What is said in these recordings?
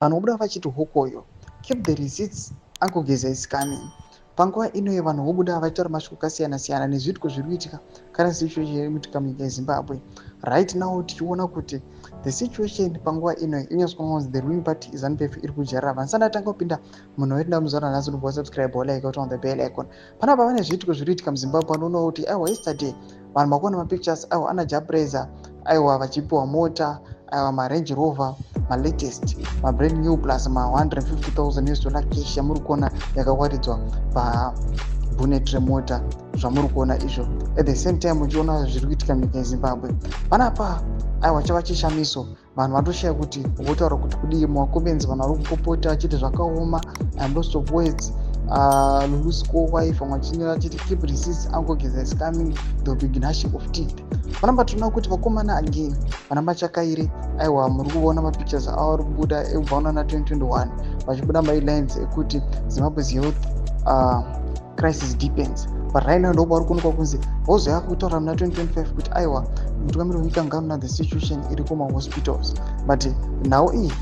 Vanobuda vachiti hokoyo, keep the receipts, Uncle Geza is coming. Panguva inoyo vanhu vobuda vachitaura mashoko akasiyana-siyana nezvitiko zviri kuitika current situation iri kuitika munyika yeZimbabwe. Right now tichiona kuti the situation panguva inoyo inyatswa kunzi the ruling party ZANU-PF iri kujarira. Vanisana atanga kupinda munhu wetinda muzaura nhasi unobva subscribe like kuti on the bell icon. Panapa pane zvitiko zviri kuitika muZimbabwe panoona kuti aiwa yesterday vanhu makuona mapictures aiwa ana jabreza aiwa vachipiwa mota aiwa marange rover malatest mabrand new plus ma$150,000 cash yamuri kuona yakawaridzwa pabhunet remota zvamuri kuona izvo. At the same time uchiona zviri kuitika munyika yeZimbabwe panapa aiwa chava chishamiso vanhu vatoshaya kuti votaura kuti kudii mumakomenzi vanhu vari kupopota vachiti zvakaoma and lost of words. Lulusko wife vamwe vachinyora vachiti keep receipts, Uncle Geza is coming, there will be gnashing of teeth. Panapa tinoona kuti vakomana again vana machakaire aiwa muri kuona mapictures avo ari kubuda ekubva na 2021 vachibuda mailines ekuti Zimbabwe's health crisis depends. But right now ndopa vari kuonekwa kunzi vozoya kutaura muna 2025 kuti aiwa mutungamiri wenyika ngamuna the situation iri kumahospitals, but nhau iyi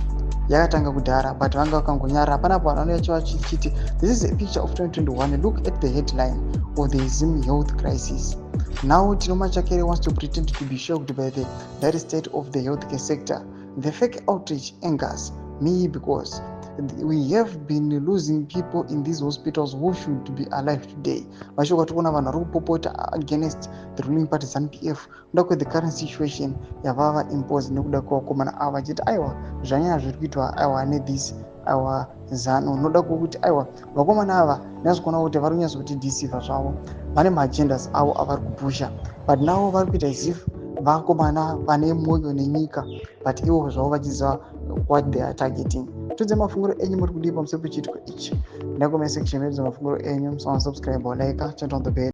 yakatanga kudhara but vanga vakangonyarara. Panapa vanhu vanouya vachiti this is a picture of 2021, look at the headline of the ZIM health crisis. Now Tinomachakere wants to pretend to be shocked by the dire state of the healthcare sector. The fake outrage angers me because we have been losing people in these hospitals who should be alive today. Mashoko tikuona vanhu vari kupopota against the ruling party ZANU-PF kuda kwe the current situation yavava impose nekuda kwavakomana ava vachiti aiwa zvanyanya zviri kuitwa aiwa nethis aiwa ZANU. Unoda kuti aiwa vakomana ava ndinazvikuona kuti vari kunyatso kuti deceiva zvavo, vane maagendas avo avari kupusha, but navo vari kuita as if vakomana vane mwoyo nenyika, but ivo zvavo vachiziva what they are targeting. Tudze mafunguro enyu muri kudii pamusoro pechitiko ichi. Ndakomesa section yedu mafunguro enyu, subscribe or like, turn on the bell.